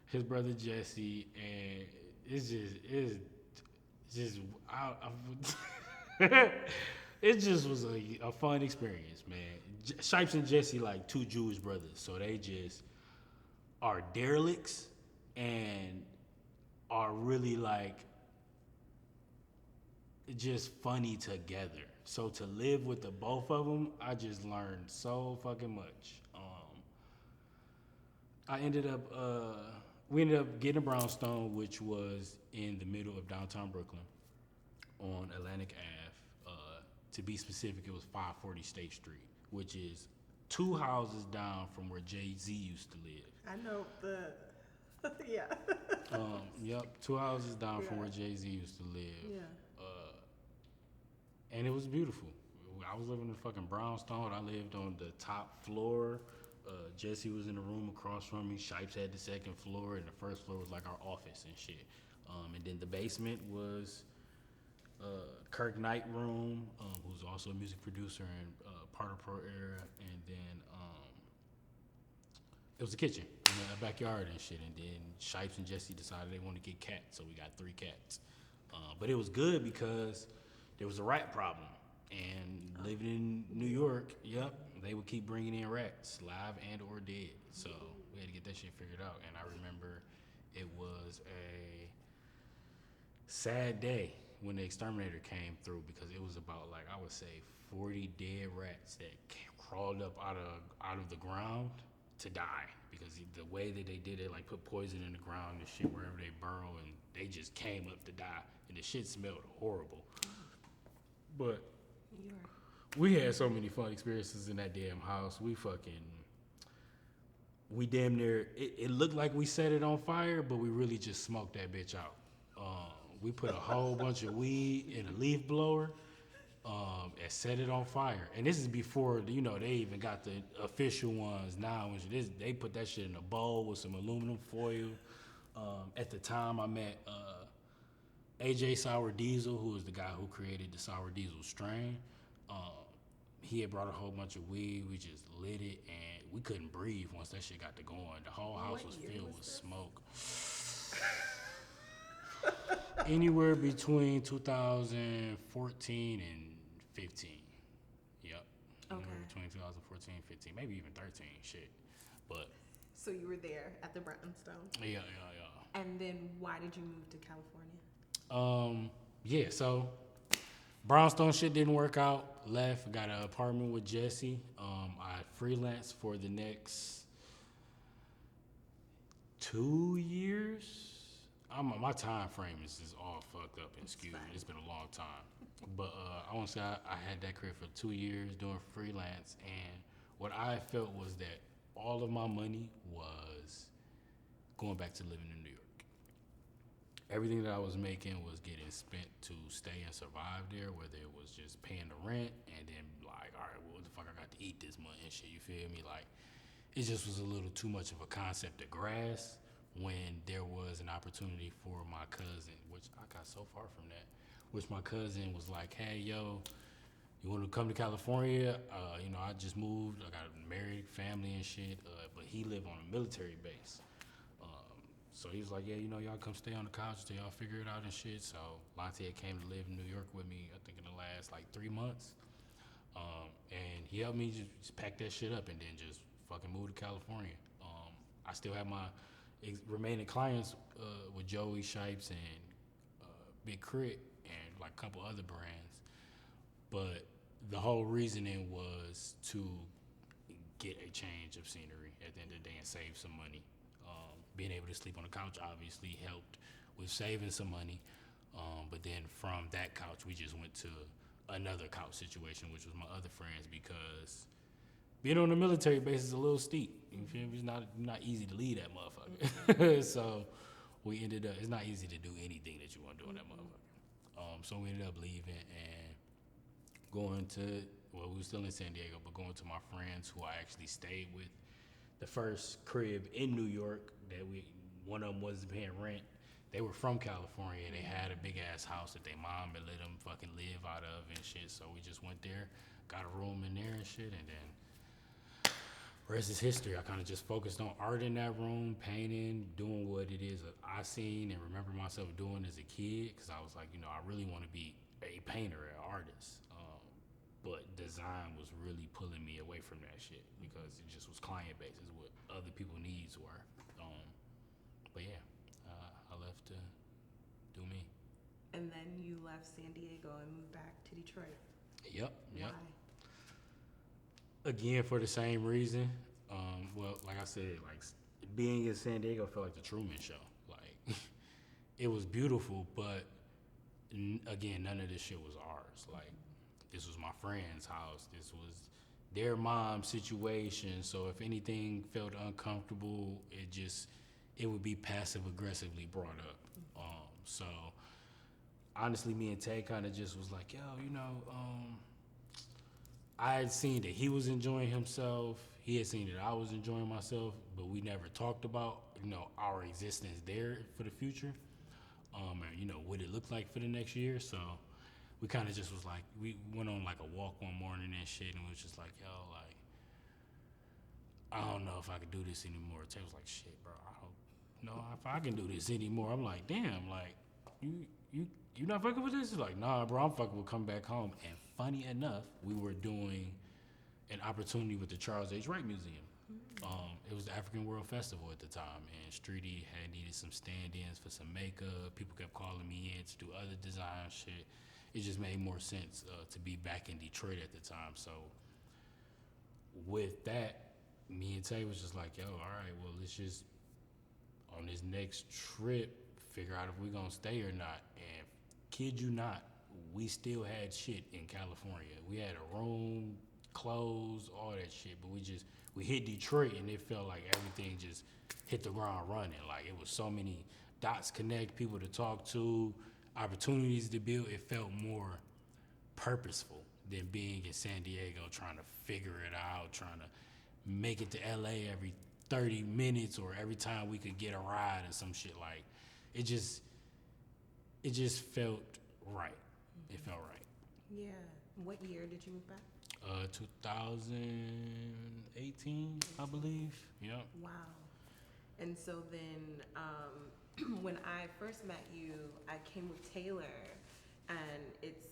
his brother Jesse, and it's just, it just was a fun experience, man. Shipes and Jesse like two Jewish brothers, so they just are derelicts and are really like just funny together. So to live with the both of them, I just learned so fucking much. We ended up getting a brownstone, which was in the middle of downtown Brooklyn on Atlantic Ave. To be specific, it was 540 State Street, which is 2 houses down from where Jay-Z used to live. I know the, yeah. Yep, 2 houses down from where Jay-Z used to live. Yeah. And it was beautiful. I was living in fucking brownstone. I lived on the top floor. Jesse was in the room across from me. Shipes had the second floor, and the first floor was like our office and shit. And then the basement was Kirk Knight room, who's also a music producer and part of Pro Era. And then it was the kitchen in the backyard and shit. And then Shipes and Jesse decided they wanted to get cats, so we got 3 cats. But it was good because there was a rat problem. And living in New York, yep, they would keep bringing in rats, live and or dead. So we had to get that shit figured out. And I remember it was a sad day when the exterminator came through, because it was about, like, I would say 40 dead rats that crawled up out of the ground to die, because the way that they did it, like put poison in the ground and shit wherever they burrow, and they just came up to die, and the shit smelled horrible. But we had so many fun experiences in that damn house. We damn near, it looked like we set it on fire, but we really just smoked that bitch out. We put a whole bunch of weed in a leaf blower and set it on fire. And this is before, they even got the official ones now. They put that shit in a bowl with some aluminum foil. At the time, I met AJ Sour Diesel, who was the guy who created the Sour Diesel strain. He had brought a whole bunch of weed. We just lit it, and we couldn't breathe once that shit got to going. The whole house was filled with smoke. Anywhere between 2014 and 15. Yep. Okay. Anywhere between 2014 and 15, maybe even 13. Shit. But. So you were there at the brownstone. Yeah. And then why did you move to California? So brownstone shit didn't work out. Left, got an apartment with Jesse. I freelanced for the next 2 years. My time frame is just all fucked up and skewed. It's been a long time. But I want to say I had that career for 2 years doing freelance, and what I felt was that all of my money was going back to living in New York. Everything that I was making was getting spent to stay and survive there, whether it was just paying the rent and then like, all right, well, what the fuck I got to eat this month and shit, you feel me? Like, it just was a little too much of a concept to grasp when there was an opportunity for my cousin, which I got so far from that, which my cousin was like, hey, yo, you want to come to California? I just moved, I got married, family and shit, but he lived on a military base. So he was like, yeah, y'all come stay on the couch till y'all figure it out and shit. So Lonte came to live in New York with me, I think in the last like 3 months. And he helped me just pack that shit up and then just fucking move to California. I still have my remaining clients with Joey, Shipes, and Big Crit, and like a couple other brands. But the whole reasoning was to get a change of scenery at the end of the day and save some money. Being able to sleep on the couch obviously helped with saving some money. But then from that couch, we just went to another couch situation, which was my other friends, because being on a military base is a little steep. You feel me? It's not easy to leave that motherfucker. So we ended up, it's not easy to do anything that you want to do in that motherfucker. So we ended up leaving and going to, we were still in San Diego, but going to my friends who I actually stayed with the first crib in New York that one of them wasn't paying rent. They were from California. They had a big ass house that their mom had let them fucking live out of and shit. So we just went there, got a room in there and shit, and then rest is history. I kind of just focused on art in that room, painting, doing what it is I seen and remember myself doing as a kid. Because I was like, I really want to be a painter, an artist. But design was really pulling me away from that shit because it just was client based, is what other people's needs were. But yeah, I left to do me. And then you left San Diego and moved back to Detroit. Yep. Why? Again, for the same reason. Well, like I said, like being in San Diego felt like the Truman Show. Like it was beautiful, but again, none of this shit was ours. Like this was my friend's house. This was their mom's situation. So if anything felt uncomfortable, it would be passive aggressively brought up. So honestly, me and Tay kind of just was like, yo, I had seen that he was enjoying himself. He had seen that I was enjoying myself, but we never talked about, our existence there for the future. And, what it looked like for the next year. So we kind of just was like, we went on like a walk one morning and shit, and we was just like, yo, like, I don't know if I could do this anymore. Tay was like, shit, bro, I don't know if I can do this anymore. I'm like, damn, like, you not fucking with this? He's like, nah, bro, I'm fucking with coming back home. And funny enough, we were doing an opportunity with the Charles H. Wright Museum. It was the African World Festival at the time, and Streety had needed some stand-ins for some makeup. People kept calling me in to do other design shit. It just made more sense to be back in Detroit at the time. So with that, me and Tay was just like, yo, all right, well, let's just, on this next trip, figure out if we're gonna stay or not. And kid you not, we still had shit in California. We had a room, clothes, all that shit, but we hit Detroit and it felt like everything just hit the ground running. Like it was so many dots connect, people to talk to, opportunities to build. It felt more purposeful than being in San Diego trying to figure it out, trying to make it to LA every 30 minutes or every time we could get a ride or some shit. Like it just felt right. It felt right. Yeah. What year did you move back? 2018, I believe. Yep. Wow. And so then, when I first met you, I came with Taylor, and it's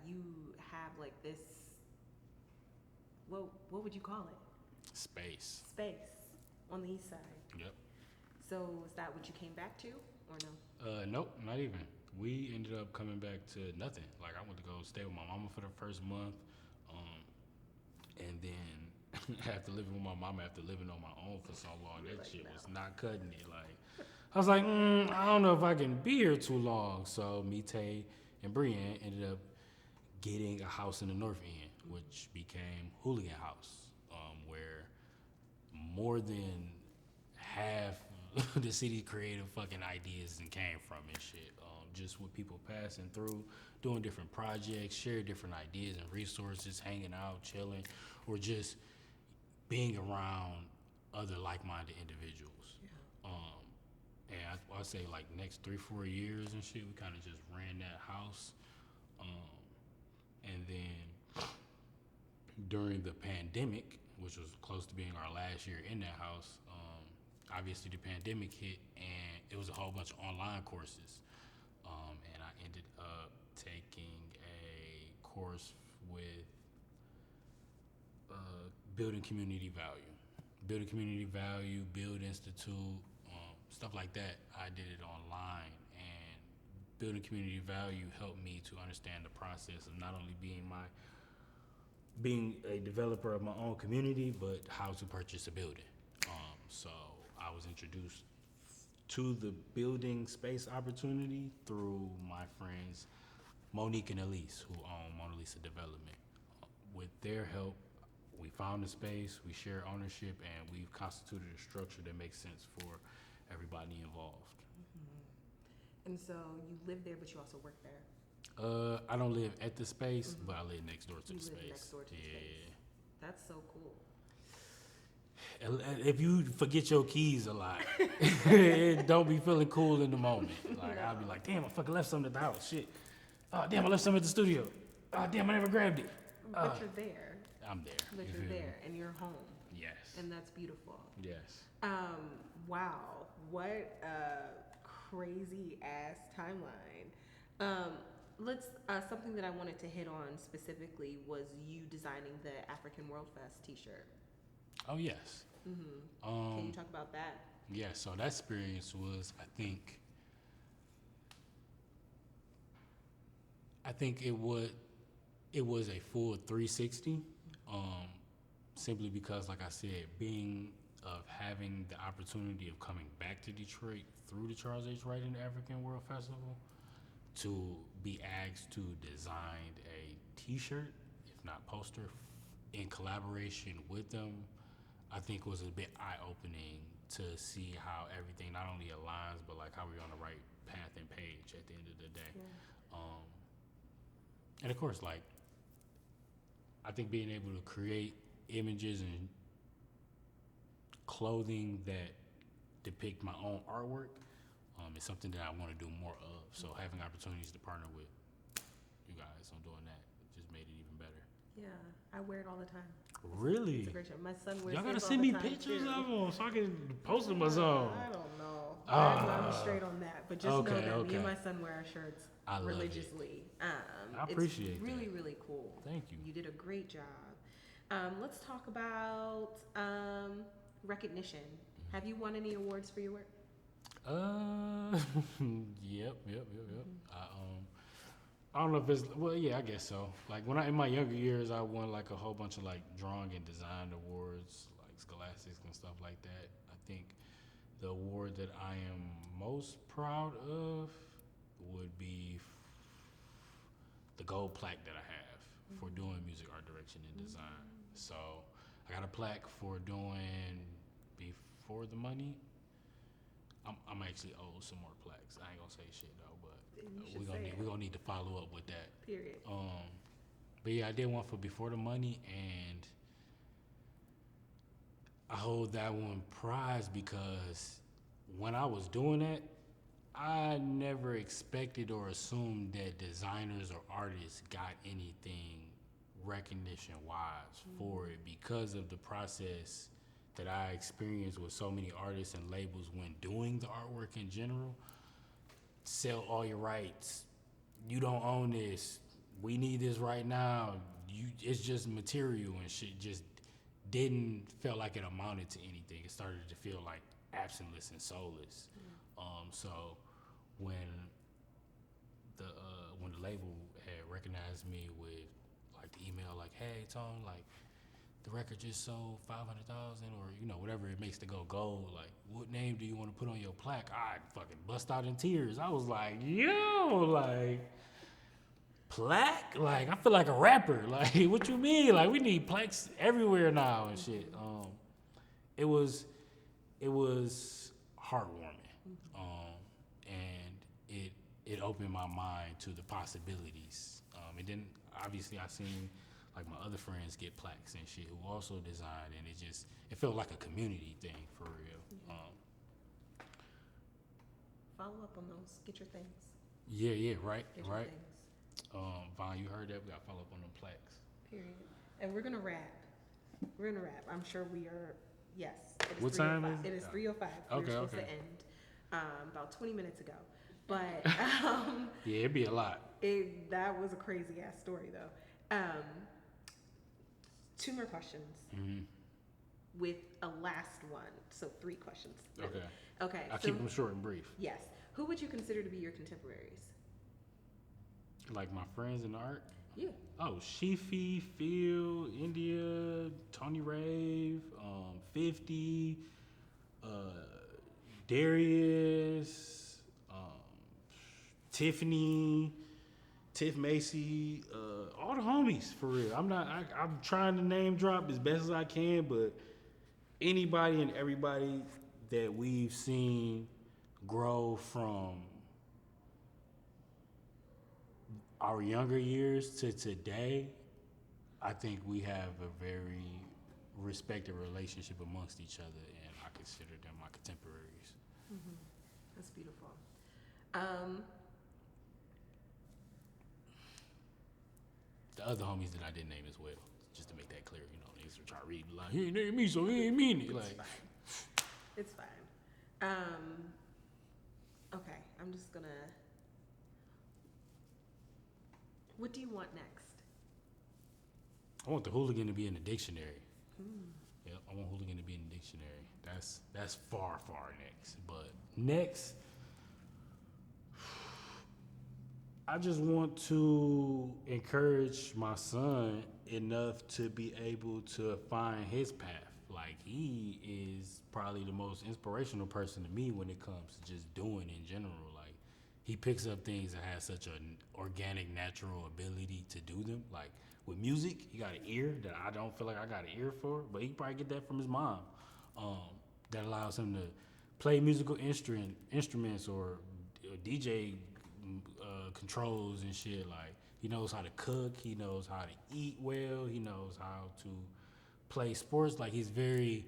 you have like this. What would you call it? Space On the east side. Yep. So is that what you came back to, or no? Nope, not even. We ended up coming back to nothing. Like I went to go stay with my mama for the first month, and then after living with my mama, after living on my own for so long, that shit was not cutting it. Like I was like, I don't know if I can be here too long. So me, Tay, and Brienne ended up getting a house in the North End, which became Whlgn House, where more than half the city creative fucking ideas and came from and shit. Just with people passing through, doing different projects, sharing different ideas and resources, hanging out, chilling, or just being around other like-minded individuals. Yeah. And I say like next 3-4 years and shit, we kind of just ran that house. And then during the pandemic, which was close to being our last year in that house, obviously the pandemic hit and it was a whole bunch of online courses. And I ended up taking a course with building community value, Build Institute, stuff like that. I did it online, and building community value helped me to understand the process of not only being a developer of my own community, but how to purchase a building. So I was introduced to the building space opportunity through my friends Monique and Elise, who own Mona Lisa Development. With their help, we found the space, we share ownership, and we've constituted a structure that makes sense for everybody involved. Mm-hmm. And so you live there, but you also work there. I don't live at the space, but I live next door to You the live space. next door to the space. That's so cool. if you forget your keys a lot, don't be feeling cool in the moment. Like, I'll be like, damn, I fucking left something at the house. Shit. Oh, damn, I left something at the studio. Oh, damn, I never grabbed it. But you're there. I'm there. But You you're feel me? there, and you're home. Yes. And that's beautiful. Yes. Wow, what a crazy ass timeline. Let's something that I wanted to hit on specifically was you designing the African World Fest T-shirt. Oh, yes. Can you talk about that? Yeah, so that experience was, I think it was a full 360, simply because, like I said, having the opportunity of coming back to Detroit through the Charles H. Wright and African World Festival, to be asked to design a T-shirt, if not poster, in collaboration with them, I think was a bit eye-opening to see how everything not only aligns, but like how we're on the right path and page at the end of the day. Yeah. And of course, like, I think being able to create images and clothing that depict my own artwork is something that I want to do more of. So having opportunities to partner with you guys on doing that just made it even better. Yeah, I wear it all the time. Really? It's a great shirt. My son wears it Y'all gotta all send the me time, pictures too. of them so I can post them myself. I don't know. I'm straight on that, but just know that me and my son wear our shirts I love religiously. I appreciate it's really, that. really cool. Thank you. You did a great job. Let's talk about recognition. Have you won any awards for your work? Yep. I don't know if it's, well, yeah, I guess so. Like, in my younger years, I won like a whole bunch of like drawing and design awards, like scholastics and stuff like that. I think the award that I am most proud of would be the gold plaque that I have for doing music art direction and design. So I got a plaque for doing Before the Money. I'm actually owed some more plaques. I ain't gonna say shit though, but we're gonna need to follow up with that. Period. But yeah, I did one for Before the Money, and I hold that one prized because when I was doing that, I never expected or assumed that designers or artists got anything recognition wise for it because of the process that I experienced with so many artists and labels when doing the artwork in general. Sell all your rights. You don't own this. We need this right now. It's just material and shit. Just didn't feel like it amounted to anything. It started to feel like absentless and soulless. So when the label had recognized me with like the email, like, hey, Tone, like, the record just sold 500,000 or, whatever it makes to go gold. Like, what name do you want to put on your plaque? I fucking bust out in tears. I was like, yo, like, plaque? Like, I feel like a rapper. Like, what you mean? Like, we need plaques everywhere now and shit. It was heartwarming. And it opened my mind to the possibilities. And then obviously I seen like my other friends get plaques and shit who also designed, and it felt like a community thing for real. Follow up on those. Get your things. Yeah, right. Get your things. Vaughn, you heard that? We got to follow up on them plaques. Period. And we're gonna wrap. I'm sure we are. Yes. It is What time is it? It is 3:05. We were supposed to end about 20 minutes ago, but yeah, it'd be a lot. That was a crazy ass story though. 2 more questions. With a last one, so 3 questions. Okay. I'll keep them short and brief. Yes. Who would you consider to be your contemporaries? Like my friends in art? Yeah. Oh, Shifi, Phil, India, Tony Rave, 50, Darius, Tiffany, Tiff Macy, all the homies for real. I'm trying to name drop as best as I can, but anybody and everybody that we've seen grow from our younger years to today, I think we have a very respected relationship amongst each other, and I consider them my contemporaries. Mm-hmm. That's beautiful. The other homies that I didn't name as well, just to make that clear. You know, niggas were trying to read like, he ain't named me, so he ain't mean it. Like, It's fine. Okay, I'm just gonna. What do you want next? I want the Whlgn to be in the dictionary. Yeah, I want Whlgn to be in the dictionary. That's far next. But next, I just want to encourage my son enough to be able to find his path. Like, he is probably the most inspirational person to me when it comes to just doing in general. Like, he picks up things that has such an organic, natural ability to do them. Like, with music, he got an ear that I don't feel like I got an ear for, but he probably get that from his mom. That allows him to play musical instruments or DJ controls and shit. Like, he knows how to cook, he knows how to eat well, he knows how to play sports. Like, he's very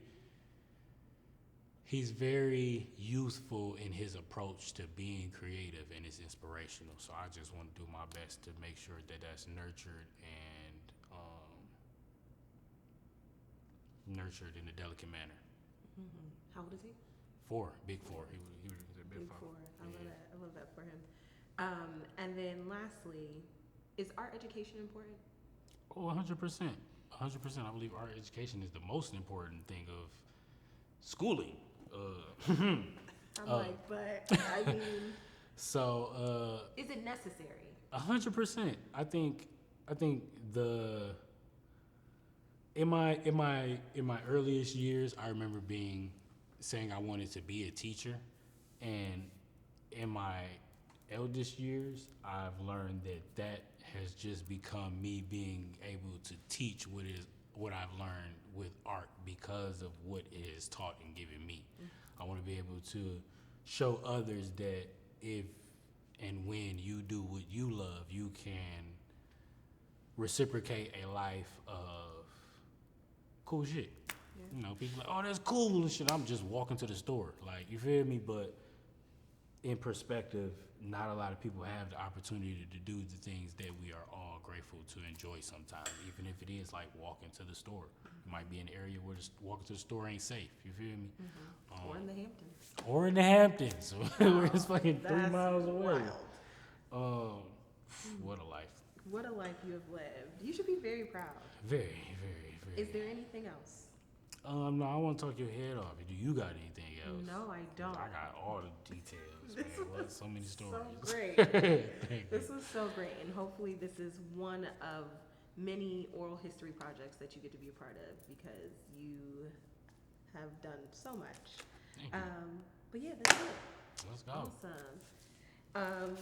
youthful in his approach to being creative, and it's inspirational. So I just want to do my best to make sure that that's nurtured in a delicate manner. Mm-hmm. How old is he? 4, big 4. He was a big 4. I love that for him. And then lastly, is art education important? Oh, 100%. 100%. I believe art education is the most important thing of schooling. I'm like, but I mean, so is it necessary? 100%. I think in my earliest years, I remember saying I wanted to be a teacher, and in my eldest years, I've learned that has just become me being able to teach what I've learned with art because of what it has taught and given me. Mm-hmm. I want to be able to show others that if and when you do what you love, you can reciprocate a life of cool shit. Yeah. You know, people like, oh, that's cool and shit. I'm just walking to the store. Like, you feel me? But in perspective, not a lot of people have the opportunity to do the things that we are all grateful to enjoy sometimes, even if it is like walking to the store. It might be an area where walking to the store ain't safe. You feel me? Mm-hmm. Or in the Hamptons. Or in the Hamptons, where it's fucking 3 miles away. Wild. What a life. What a life you have lived. You should be very proud. Very. Is there anything else? No, I want to talk your head off. Do you got anything else? No, I don't. I got all the details, man. What? So many stories. So great. This was so great, and hopefully this is one of many oral history projects that you get to be a part of, because you have done so much. Thank you. But yeah, that's it. Let's go. Awesome.